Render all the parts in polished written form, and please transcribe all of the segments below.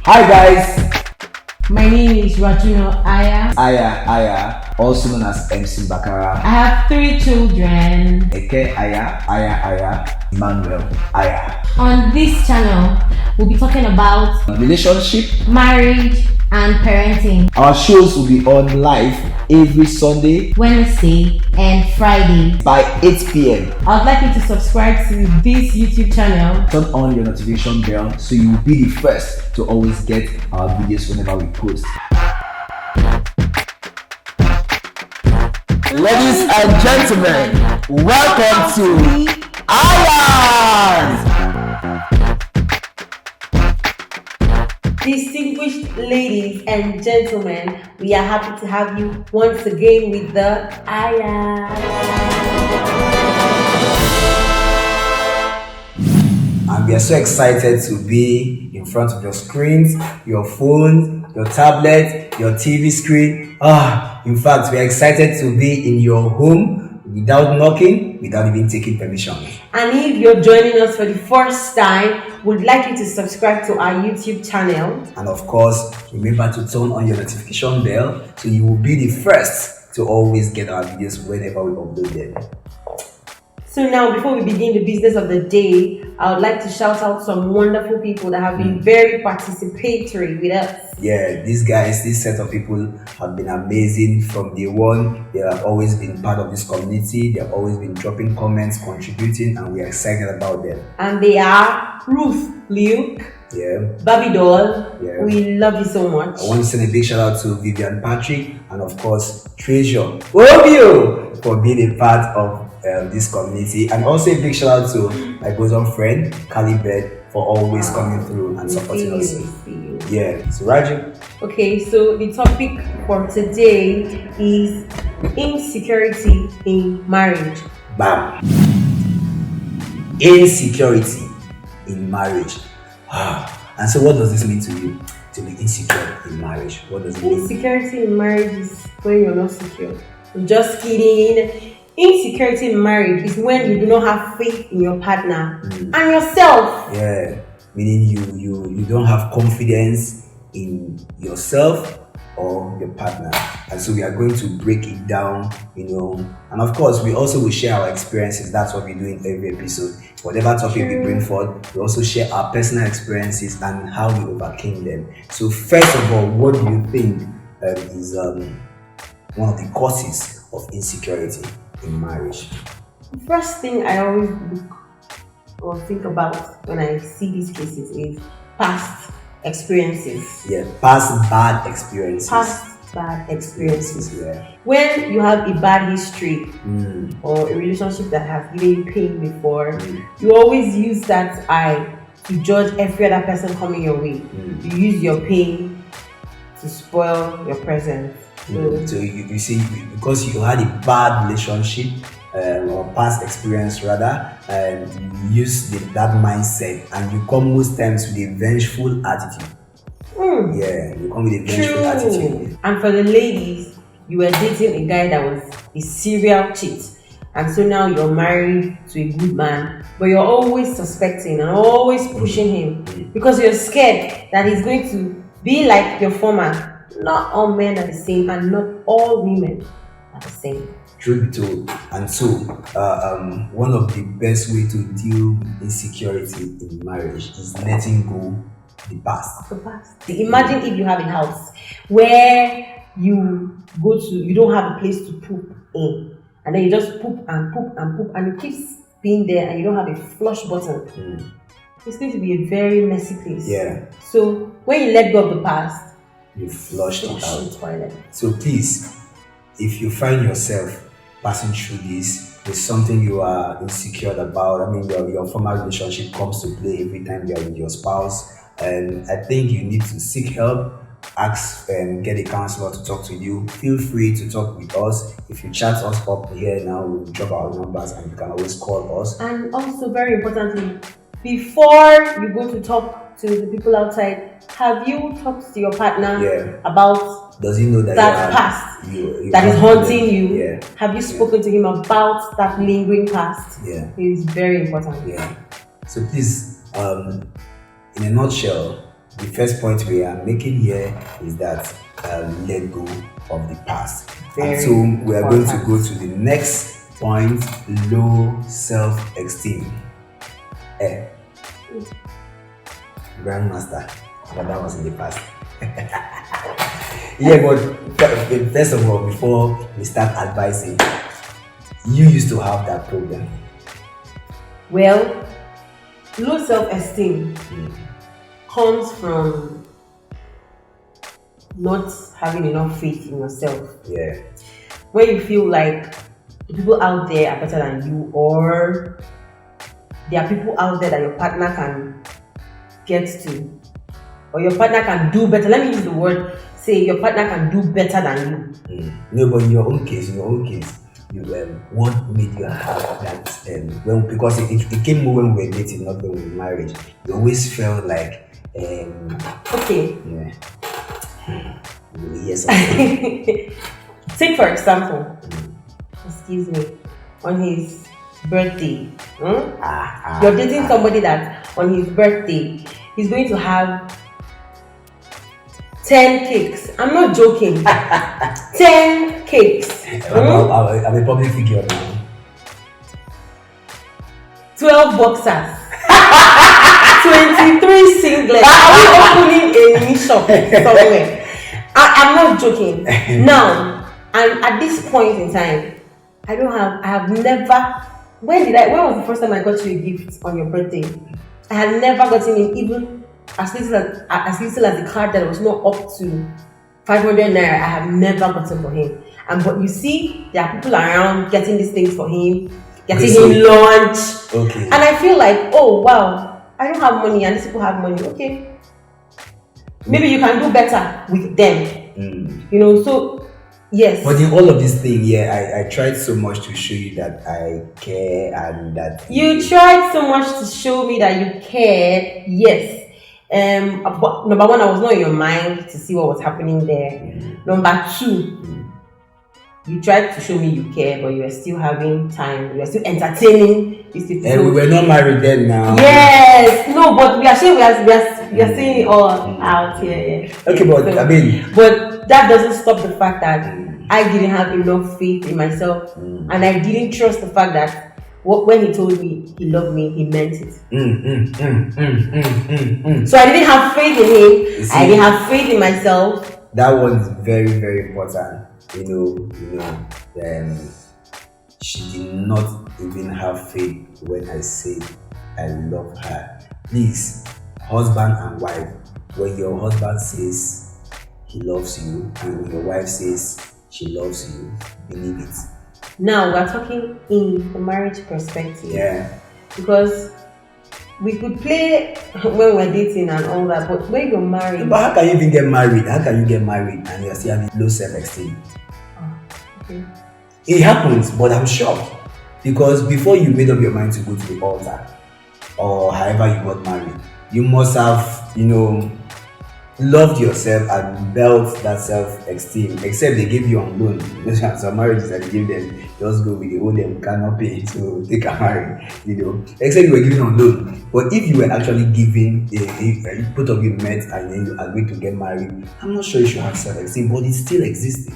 Hi guys! My name is Rajuna Aya, also known as MC Bakara. I have 3 children. Eke Aya, Emmanuel Aya. On this channel, we'll be talking about relationship, marriage, and parenting. Our shows will be on live every Sunday, Wednesday, and Friday by 8 p.m. I would like you to subscribe to this YouTube channel. Turn on your notification bell so you will be the first to always get our videos whenever we post. Ladies and gentlemen, welcome to Aya! Distinguished ladies and gentlemen, we are happy to have you once again with the Aya. And we are so excited to be in front of your screens, your phone, your tablet, your TV screen. In fact, we are excited to be in your home without knocking, without even taking permission. And if you're joining us for the first time, we'd like you to subscribe to our YouTube channel. And of course, remember to turn on your notification bell so you will be the first to always get our videos whenever we upload them. So now, before we begin the business of the day, I would like to shout out some wonderful people that have been very participatory with us. Yeah, these guys, this set of people have been amazing from day one. They have always been part of this community. They have always been dropping comments, contributing, and we are excited about them. And they are Ruth, Luke, Barbie Doll. We love you so much. I want to send a big shout out to Vivian Patrick and of course Treasure Obio for being a part of this community, and also a big shout out to my bosom friend Kali Bed for always coming through and supporting us. So Raju. Okay, so the topic for today is insecurity in marriage. Bam. Insecurity in marriage. And so what does this mean to you, to be insecure in marriage? What does it mean? Insecurity in marriage is when you're not secure. I'm just kidding. Insecurity in marriage is when you do not have faith in your partner and yourself. Yeah, meaning you don't have confidence in yourself or your partner. And so we are going to break it down, and of course we also will share our experiences. That's what we do in every episode. Whatever topic we bring forth, we also share our personal experiences and how we overcame them. So first of all, what do you think is one of the causes of insecurity in marriage? The first thing I always look or think about when I see these cases is past experiences. Yeah, past bad experiences. Yeah. When you have a bad history or a relationship that has given you pain before, you always use that eye to judge every other person coming your way. You use your pain to spoil your present. So you see, because you had a bad relationship or past experience rather, you use that mindset and you come most times with a vengeful attitude. Yeah, you come with a vengeful attitude. And for the ladies, you were dating a guy that was a serial cheat, and so now you're married to a good man, but you're always suspecting and always pushing him because you're scared that he's going to be like your former. Not all men are the same, and not all women are the same. Truth be told. And so, one of the best way to deal with insecurity in marriage is letting go the past. Imagine if you have a house where you go to, you don't have a place to poop in, and then you just poop and poop and poop, and it keeps being there, and you don't have a flush button. It's going to be a very messy place. Yeah. So when you let go of the past, you flushed it out. The toilet. So please, if you find yourself passing through this, there's something you are insecure about. I mean, your former relationship comes to play every time you're with your spouse, and I think you need to seek help. Ask and get a counselor to talk to you. Feel free to talk with us. If you chat us up here now, we'll drop our numbers and you can always call us. And also, very importantly, before you go to talk to the people outside, have you talked to your partner about does he know that past that is haunting you? Have you spoken to him about that lingering past? It is very important. So please, in a nutshell, the first point we are making here is that let go of the past. And Very so we are going to important. go to the next point: low self-esteem. Grandmaster, but that was in the past. Yeah, but first of all, before we start advising, you used to have that problem. Well, low self-esteem comes from not having enough faith in yourself. Yeah. When you feel like the people out there are better than you, or there are people out there that your partner can get to, or your partner can do better. Let me use the word, say your partner can do better than you. No, but in your own case, you what made you have that? Because it came more when we were dating, not when we were married. You always felt like, Okay. yeah. Yes. Take for example, excuse me, on his birthday, you're dating somebody that on his birthday he's going to have 10 cakes. I'm not joking. 10 cakes. I'm a public figure now. 12 boxers. 23 singlets. Are we opening a new shop somewhere? I'm not joking. Now, and at this point in time, I have never. When was the first time I got you a gift on your birthday? I had never gotten him even as little as the card that was not up to 500 naira. I have never gotten for him. But you see, there are people around getting these things for him, getting him lunch. Okay. And I feel like, oh wow, I don't have money and these people have money. Okay, maybe you can do better with them. So yes. But in all of this thing, I tried so much to show you that I care and that you tried so much to show me that you cared. Yes. But number one, I was not in your mind to see what was happening there. Number two, you tried to show me you care, but you were still having time. You were still entertaining these people. And we were not married then now. Yes. No, but we are saying we are saying it all out here. Yeah. Okay, but so, but that doesn't stop the fact that I didn't have enough faith in myself, and I didn't trust the fact that when he told me he loved me, he meant it. So I didn't have faith in him. I didn't have faith in myself. That one is very, very important. She did not even have faith when I said I love her. Please, husband and wife, when your husband says he loves you and when your wife says she loves you, believe it. Now we're talking in the marriage perspective. Yeah. Because we could play when we're dating and all that, but when you're married. But how can you even get married? How can you get married and you're still having low self-esteem? Okay. It happens, but I'm shocked. Because before you made up your mind to go to the altar, or however you got married, you must have, loved yourself and built that self-esteem. Except they give you on loan. Some marriages that they give them, just go with the old them cannot pay, so they can marry. Except you were giving on loan. But if you were actually giving, both of you met and then you agreed to get married, I'm not sure you should have self-esteem, but it's still existing.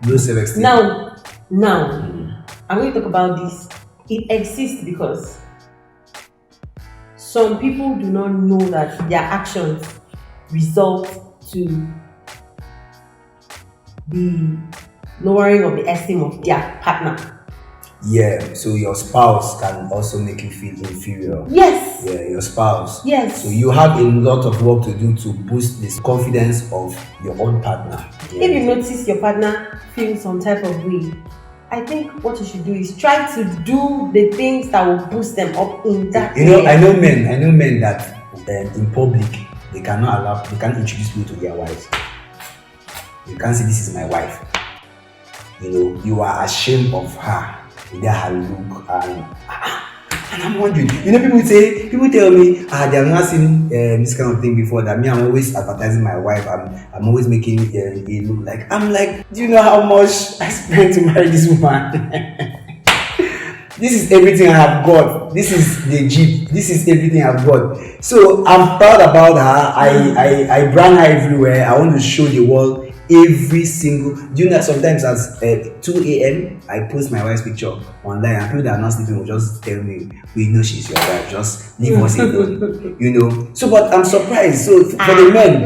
Low self-esteem. Now, I'm going to talk about this. It exists because some people do not know that their actions result to the lowering of the esteem of their partner. Yeah, so your spouse can also make you feel inferior. Yes. Yeah, your spouse. Yes. So you have a lot of work to do to boost this confidence of your own partner. Yeah. If you notice your partner feels some type of way, I think what you should do is try to do the things that will boost them up in that area. I know men that in public they can't introduce people to their wives. You can't say this is my wife. You are ashamed of her. With her look and I'm wondering, people tell me they have not seen this kind of thing before, that me, I'm always advertising my wife, I'm always making it look like, I'm like, do you know how much I spent to marry this woman? this is everything I have got. This is the Jeep. This is everything I've got. So I'm proud about her. I brand her everywhere. I want to show the world every single. Do you know that sometimes at 2 a.m. I post my wife's picture online and people that are not sleeping will just tell me, we know she's your wife, just leave us alone. You know. So but I'm surprised. So for the men,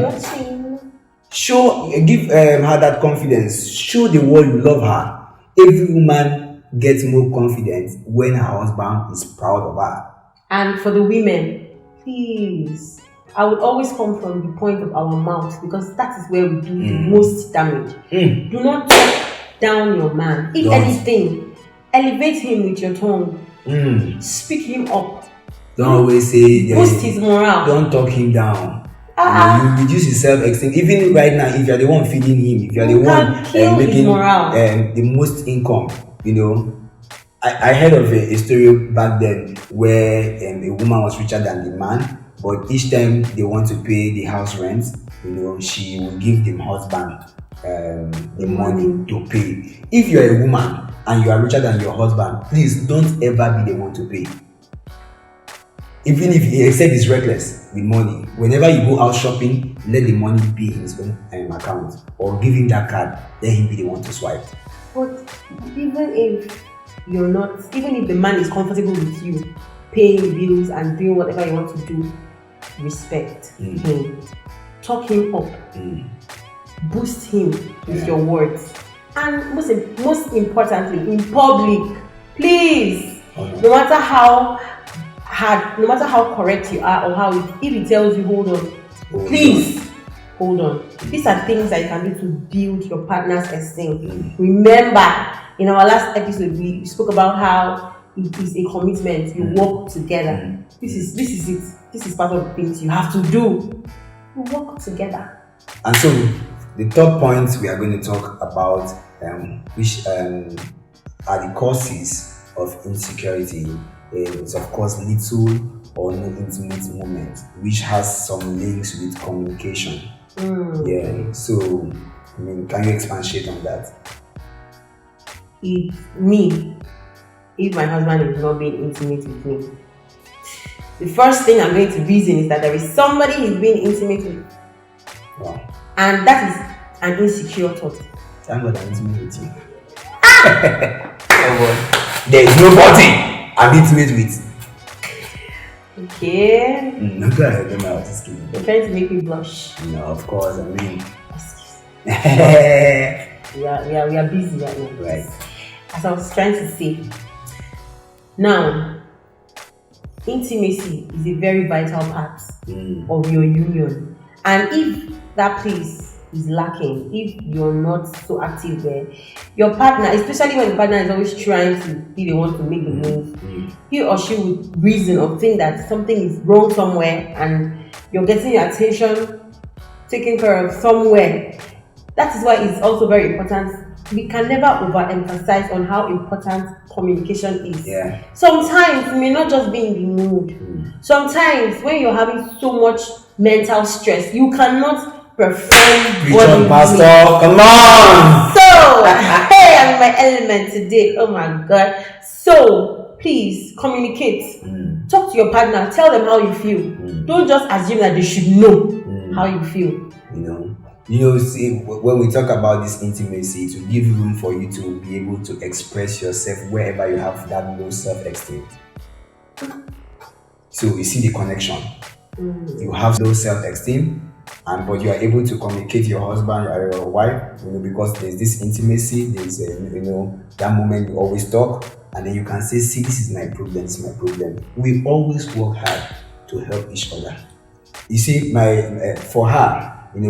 give her that confidence. Show the world you love her. Every woman gets more confidence when her husband is proud of her. And for the women, please, I would always come from the point of our mouth because that is where we do the most damage. Do not talk down your man. If anything, elevate him with your tongue. Speak him up. Don't always say boost his morale. Don't talk him down. You reduce his self-esteem. Even right now, if you're the one feeding him, if you're the one making the most income, you know. I heard of a story back then where a woman was richer than the man, but each time they want to pay the house rent, you know, she will give the husband the money to pay. If you're a woman and you are richer than your husband, please don't ever be the one to pay. Even if he except is reckless with money, whenever you go out shopping, let the money be in his own account or give him that card, let him be the one to swipe. But even if you're not, even if the man is comfortable with you paying bills and doing whatever you want to do, respect him, talk him up, boost him with your words, and most importantly, in public, please, no matter how hard, no matter how correct you are or how if he tells you hold on, please hold on. These are things that you can do to build your partner's esteem. Remember, in our last episode, we spoke about how it is a commitment. You work together. This is it. This is part of the things you have to do. You work together. And so, the third point we are going to talk about, which are the causes of insecurity, is of course little or no intimate moment, which has some links with communication. Yeah. So, I mean, can you expatiate on that? If my husband is not being intimate with me, the first thing I'm going to reason is that there is somebody he's being intimate with. Wow. And that is an insecure thought. Thank God I'm intimate with you. There is nobody I'm intimate with. Okay. No, go ahead. I was just kidding. You're trying to make me blush. No, of course. I mean, we are busy right now. Right. As I was trying to say, now, intimacy is a very vital part of your union. And if that place is lacking, if you're not so active there, your partner, especially when the partner is always trying to be the one to make the move, he or she would reason or think that something is wrong somewhere and you're getting your attention taken care of somewhere. That is why it's also very important. We can never overemphasize on how important communication is. Yeah. Sometimes you may not just be in the mood. Sometimes when you're having so much mental stress, you cannot perform Preach Pastor, come on! So, hey, I'm in my element today. Oh my God. So, please communicate. Talk to your partner. Tell them how you feel. Don't just assume that they should know how you feel. You know, see, when we talk about this intimacy, to give room for you to be able to express yourself wherever you have that low self-esteem. So you see the connection. You have low self-esteem, but you are able to communicate to your husband or your wife, because there's this intimacy, there's that moment you always talk, and then you can say, see, this is my problem, this is my problem. We always work hard to help each other. You see, for her, then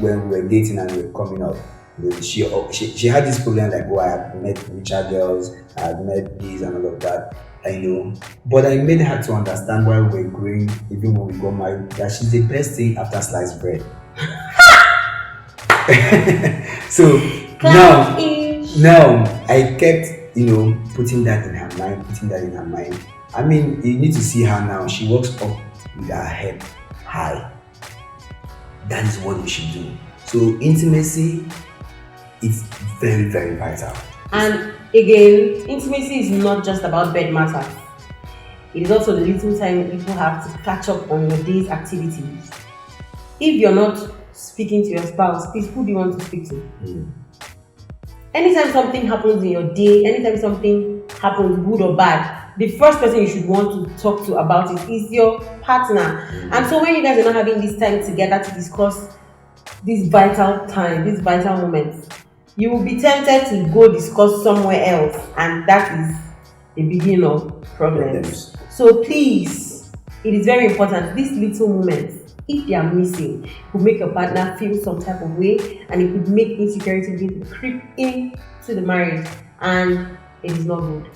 when we were dating and we were coming up, she had this problem like, I had met richer girls, I had met these and all of that, but I made her to understand while we were growing, even when we got married, that she's the best thing after sliced bread. So now I kept putting that in her mind. I mean, you need to see her now. She walks up with her head high. That is what you should do. So intimacy is very, very vital. And again, intimacy is not just about bed matters. It is also the little time people have to catch up on your day's activities. If you're not speaking to your spouse, please, who do you want to speak to? Anytime something happens in your day, anytime something happens, good or bad, the first person you should want to talk to about it is your partner. And so when you guys are not having this time together to discuss this vital time, these vital moments, you will be tempted to go discuss somewhere else, and that is the beginning of problems. So please, it is very important. These little moments, if they are missing, it could make your partner feel some type of way, and it could make insecurity begin to creep into the marriage, and it is not good.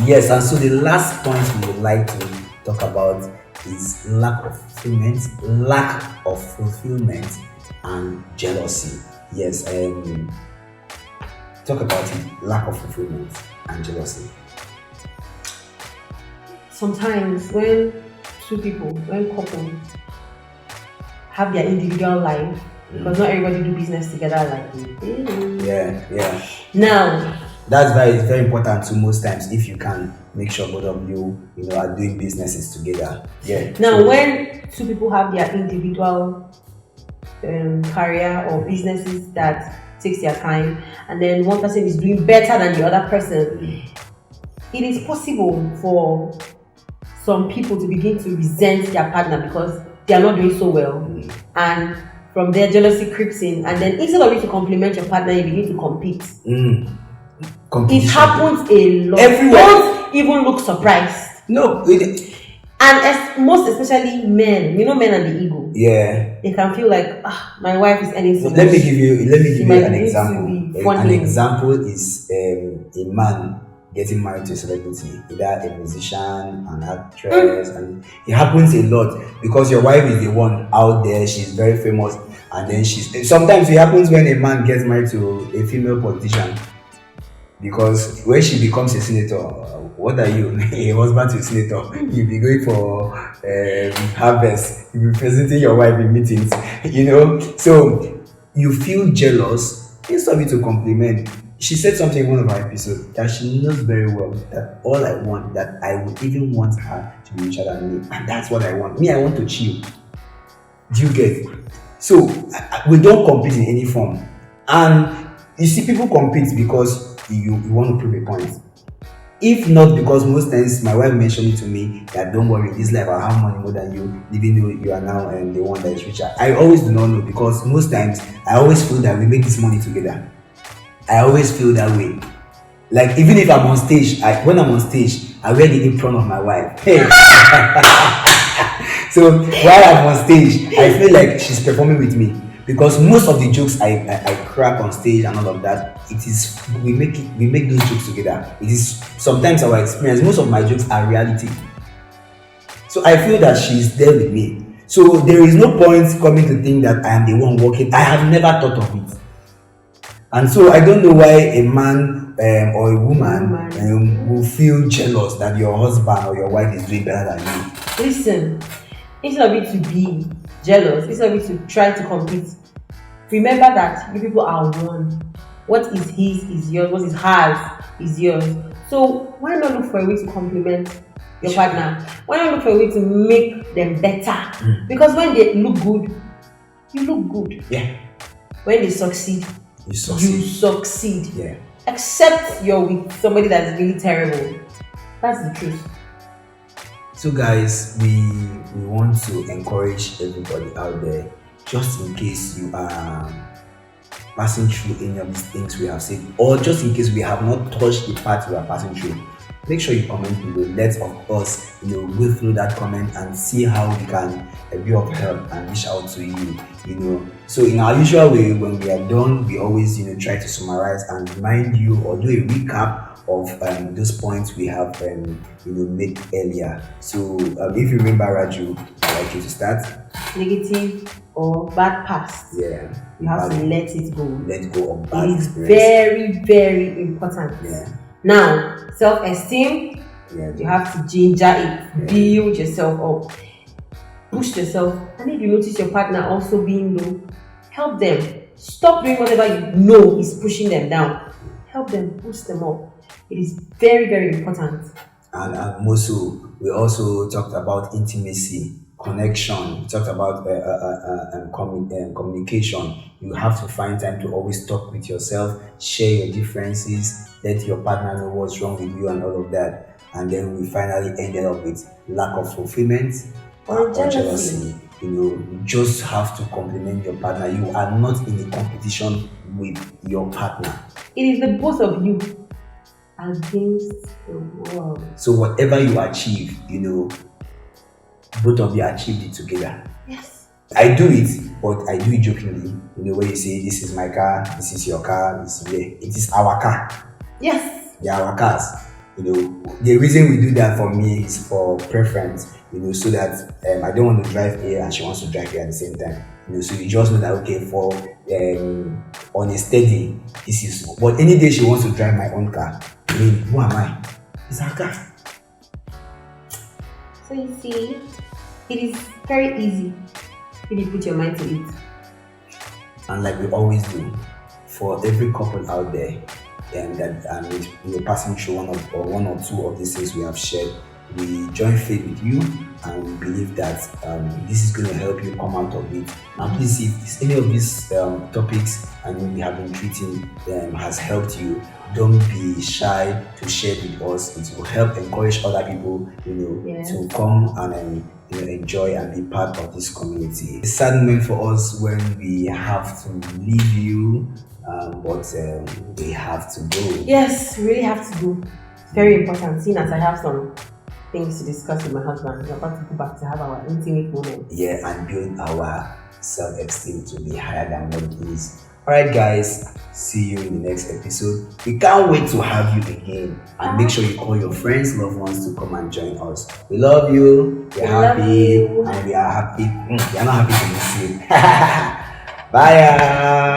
Yes, and so the last point we would like to talk about is lack of fulfillment and jealousy. Yes, talk about it, lack of fulfillment and jealousy. Sometimes when couples have their individual life, because not everybody do business together like we. Yeah. Now, that's very important too. Most times, if you can make sure both of you are doing businesses together. Yeah. Now, when two people have their individual career or businesses that takes their time, and then one person is doing better than the other person, it is possible for some people to begin to resent their partner because they are not doing so well, and from there jealousy creeps in, and then instead of you to compliment your partner, you begin to compete. It happens a lot. Everywhere. Don't even look surprised. No. And most especially men, men and the ego. Yeah. They can feel like, my wife is earning so much. Let me give you an example. An Funny. example is a man getting married to a celebrity, either a musician, an actress, and it happens a lot because your wife is the one out there. She's very famous, and then sometimes it happens when a man gets married to a female politician. Because when she becomes a senator, what are you? A husband to a senator. You'll be going for harvest. You'll be presenting your wife in meetings, So you feel jealous instead of you to compliment. She said something in one of our episodes that she knows very well that all I want, that I would even want her to be richer than me. And that's what I want. Me, I want to chill. Do you get? So we don't compete in any form. And you see, people compete because you want to prove a point. If not because most times my wife mentioned it to me that don't worry, this life I'll have money more than you, even though you are now the one that is richer. I always do not know because most times I always feel that we make this money together. I always feel that way. Like even if I'm on stage, when I'm on stage, I wear the apron of my wife. Hey. So while I'm on stage, I feel like she's performing with me. Because most of the jokes I crack on stage and all of that, it is we make those jokes together. It is sometimes our experience. Most of my jokes are reality. So I feel that she's there with me. So there is no point coming to think that I am the one working. I have never thought of it. And so I don't know why a man or a woman will feel jealous that your husband or your wife is doing better than you. Listen, instead of you to be jealous, instead of you to try to compete, remember that you people are one. What is his is yours. What is hers is yours. So why not look for a way to compliment your partner? Why not look for a way to make them better? Because when they look good, you look good. Yeah. When they succeed, you succeed. Yeah. Except you're with somebody that's really terrible. That's the truth. So guys, we want to encourage everybody out there, just in case you are passing through any of these things we have said, or just in case we have not touched the part we are passing through, make sure you comment below. Let us go through that comment and see how we can be of help and reach out to you. So in our usual way, when we are done, we always try to summarize and remind you or do a recap of those points we have made earlier. So if you remember, Raju, I'd like you to start. Negative or bad past. Yeah. You have to let it go. Let go of bad experience. experience. Very, very important. Yeah. Now, self-esteem, you have to ginger it. Build yourself up. Push yourself. And if you notice your partner also being low, help them. Stop doing whatever you know is pushing them down. Help them, boost them up. It is very, very important. And also, we also talked about intimacy, connection. We talked about communication. You have to find time to always talk with yourself, share your differences, let your partner know what's wrong with you, and all of that. And then we finally ended up with lack of fulfillment Or or jealousy. jealousy. You just have to compliment your partner. You are not in a competition with your partner. It is the both of you against the world. So whatever you achieve, both of you achieved it together. Yes. I do it, but I do it jokingly. Where you say, "This is my car, this is your car, it is our car." Yes. They are our cars. The reason we do that for me is for preference. So that I don't want to drive here and she wants to drive here at the same time. So you just know that okay, for on a steady, this is. But any day she wants to drive my own car, who am I? It's her car. So you see, it is very easy if you put your mind to it. And like we always do, for every couple out there, and that passing through one or two of these things we have shared, we join faith with you, and we believe that this is going to help you come out of it. And please, if any of these topics and we have been treating has helped you, don't be shy to share with us. It will help encourage other people, Yes. to come and enjoy and be part of this community. It's a sad moment for us when we have to leave you, but we have to go. Yes, we really have to go. It's very important, seeing as I have some things to discuss with my husband. We're about to go back to have our intimate moment. Yeah, and build our self-esteem to be higher than what it is. Alright guys, see you in the next episode. We can't wait to have you again, and make sure you call your friends, loved ones to come and join us. We love you, we're happy, and we are happy. We are not happy to miss you. Bye.